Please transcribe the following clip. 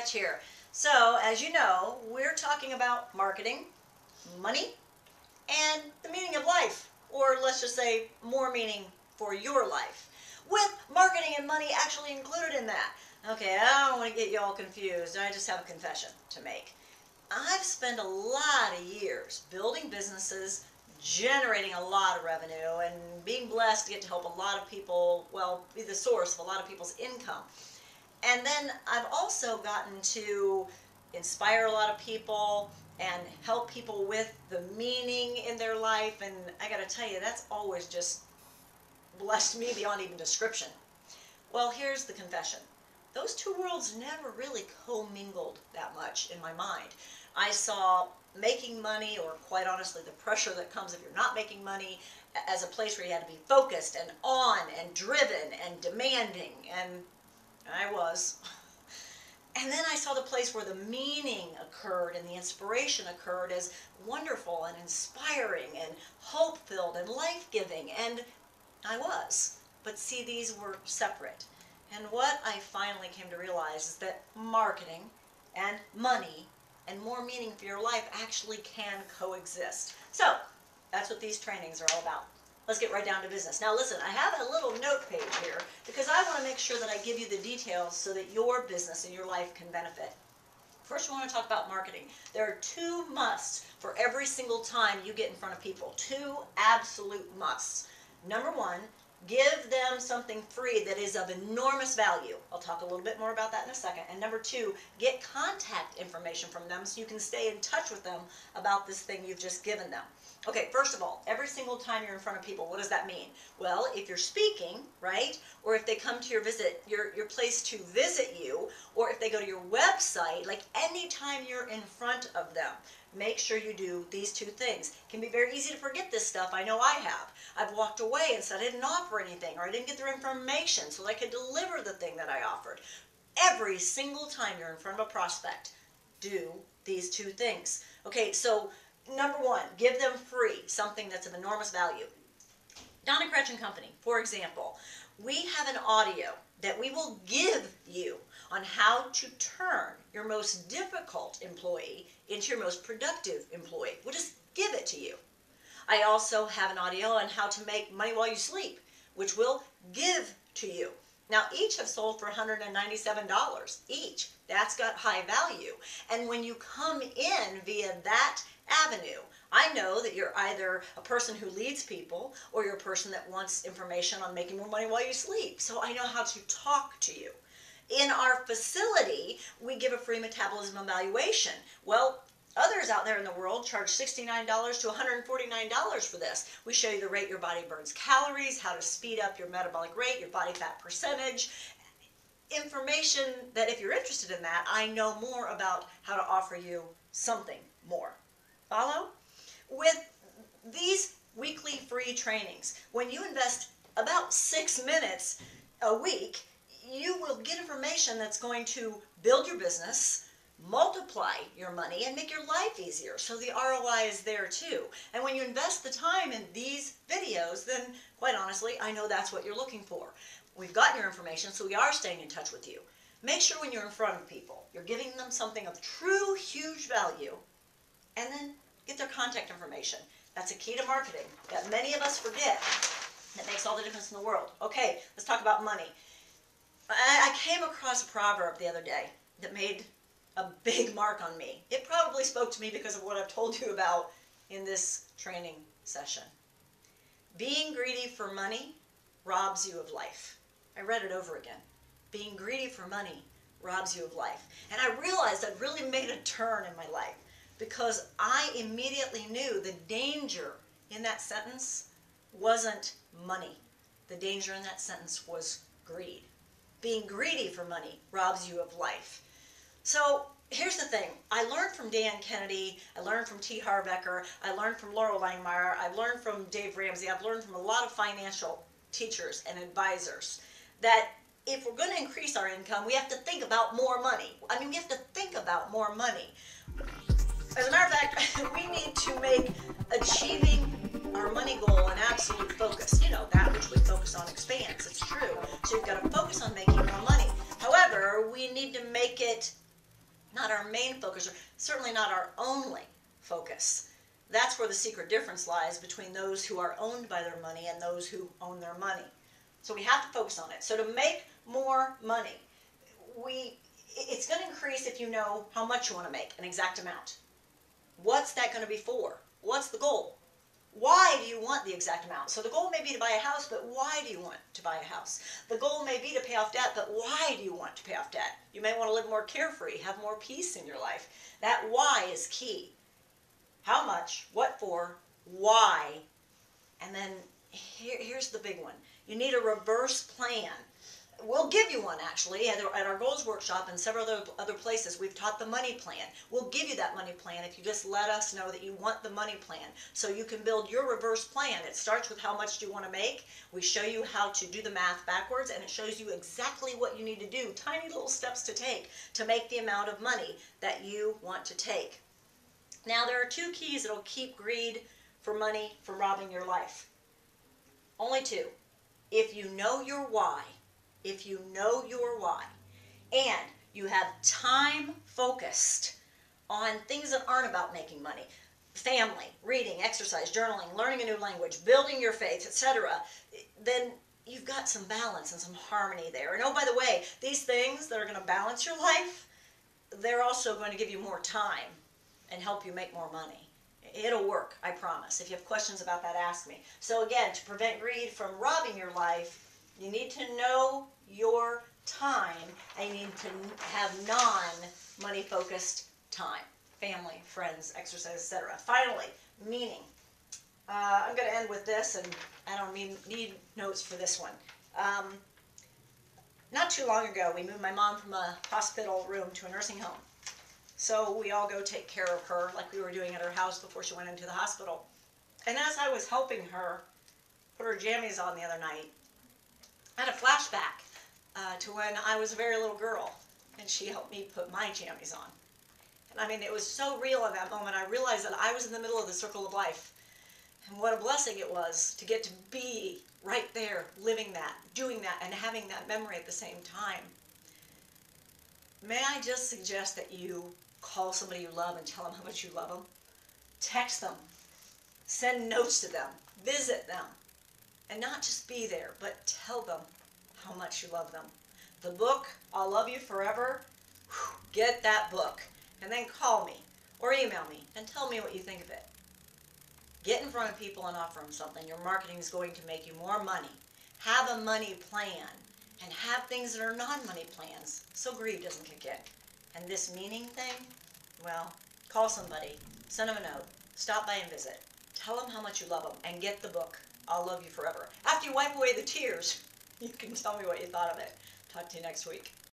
Krech here. So, as you know, we're talking about marketing, money, and the meaning of life. Or let's just say more meaning for your life. With marketing and money actually included in that. Okay, I don't want to get you all confused. I just have a confession to make. I've spent a lot of years building businesses, generating a lot of revenue, and being blessed to get to help a lot of people, well, be the source of a lot of people's income. And then I've also gotten to inspire a lot of people and help people with the meaning in their life. And I got to tell you, that's always just blessed me beyond even description. Well, here's the confession. Those two worlds never really commingled that much in my mind. I saw making money, or quite honestly the pressure that comes if you're not making money, as a place where you had to be focused and on and driven and demanding, and I was. And then I saw the place where the meaning occurred and the inspiration occurred as wonderful and inspiring and hope-filled and life-giving, and I was. But see, these were separate. And what I finally came to realize is that marketing and money and more meaning for your life actually can coexist. So that's what these trainings are all about. Let's get right down to business. Now listen, I have a little note page here because I want to make sure that I give you the details so that your business and your life can benefit. First, we want to talk about marketing. There are two musts for every single time you get in front of people. Two absolute musts. Number one, give them something free that is of enormous value. I'll talk a little bit more about that in a second. And number two, get contact information from them so you can stay in touch with them about this thing you've just given them. Okay, first of all, every single time you're in front of people, what does that mean? Well, if you're speaking, right, or if they come to your place to visit you, or if they go to your website, like anytime you're in front of them, make sure you do these two things. It can be very easy to forget this stuff. I know I have. I've walked away and said I didn't offer anything, or I didn't get their information so I could deliver the thing that I offered. Every single time you're in front of a prospect, do these two things. Okay, so number one, give them free something that's of enormous value. Donna, Krech and Company, for example, we have an audio that we will give you on how to turn your most difficult employee into your most productive employee. We'll just give it to you. I also have an audio on how to make money while you sleep, which we'll give to you. Now, each have sold for $197 each. That's got high value. And when you come in via that avenue, I know that you're either a person who leads people or you're a person that wants information on making more money while you sleep. So I know how to talk to you. In our facility, we give a free metabolism evaluation. Well, others out there in the world charge $69 to $149 for this. We show you the rate your body burns calories, how to speed up your metabolic rate, your body fat percentage. Information that if you're interested in that, I know more about how to offer you something more. Follow? With these weekly free trainings, when you invest about 6 minutes a week, you will get information that's going to build your business, multiply your money, and make your life easier. So the ROI is there too. And when you invest the time in these videos, then quite honestly, I know that's what you're looking for. We've gotten your information, so we are staying in touch with you. Make sure when you're in front of people, you're giving them something of true, huge value, and then get their contact information. That's a key to marketing that many of us forget. That makes all the difference in the world. Okay, let's talk about money. I came across a proverb the other day that made a big mark on me. It probably spoke to me because of what I've told you about in this training session. Being greedy for money robs you of life. I read it over again. Being greedy for money robs you of life. And I realized I'd really made a turn in my life because I immediately knew the danger in that sentence wasn't money. The danger in that sentence was greed. Being greedy for money robs you of life. So here's the thing. I learned from Dan Kennedy. I learned from T. Harv Eker. I learned from Laurel Langmeyer. I've learned from Dave Ramsey. I've learned from a lot of financial teachers and advisors that if we're going to increase our income, we have to think about more money. I mean, we have to think about more money. As a matter of fact, we need to make achieving our money goal an absolute focus. You know, that which we focus on expands. It's true. So you've got to focus on making more money. However, we need to make it not our main focus, or certainly not our only focus. That's where the secret difference lies between those who are owned by their money and those who own their money. So we have to focus on it. So to make more money, it's going to increase if you know how much you want to make, an exact amount. What's that going to be for? What's the goal? Why do you want the exact amount? So the goal may be to buy a house, but why do you want to buy a house? The goal may be to pay off debt, but why do you want to pay off debt? You may want to live more carefree, have more peace in your life. That why is key. How much, what for, why, and then here's the big one. You need a reverse plan. We'll give you one, actually, at our goals workshop and several other places. We've taught the money plan. We'll give you that money plan if you just let us know that you want the money plan, so you can build your reverse plan. It starts with how much do you want to make. We show you how to do the math backwards, and it shows you exactly what you need to do, tiny little steps to take to make the amount of money that you want to take. Now, there are two keys that will keep greed for money from robbing your life. Only two. If you know your why, and you have time focused on things that aren't about making money, family, reading, exercise, journaling, learning a new language, building your faith, etc., then you've got some balance and some harmony there. And oh, by the way, these things that are going to balance your life, they're also going to give you more time and help you make more money. It'll work, I promise. If you have questions about that, ask me. So again, to prevent greed from robbing your life, you need to know your time, and you need to have non-money focused time. Family, friends, exercise, etc. Finally, meaning. I'm going to end with this, and I don't need notes for this one. Not too long ago, we moved my mom from a hospital room to a nursing home. So we all go take care of her like we were doing at her house before she went into the hospital. And as I was helping her put her jammies on the other night, I had a flashback to when I was a very little girl, and she helped me put my jammies on. And I mean, it was so real in that moment. I realized that I was in the middle of the circle of life. And what a blessing it was to get to be right there, living that, doing that, and having that memory at the same time. May I just suggest that you call somebody you love and tell them how much you love them? Text them. Send notes to them. Visit them. And not just be there, but tell them how much you love them. The book, I'll Love You Forever, get that book. And then call me or email me and tell me what you think of it. Get in front of people and offer them something. Your marketing is going to make you more money. Have a money plan. And have things that are non-money plans, so greed doesn't kick in. And this meaning thing, well, call somebody, send them a note, stop by and visit, tell them how much you love them, and get the book, I'll Love You Forever. After you wipe away the tears, you can tell me what you thought of it. Talk to you next week.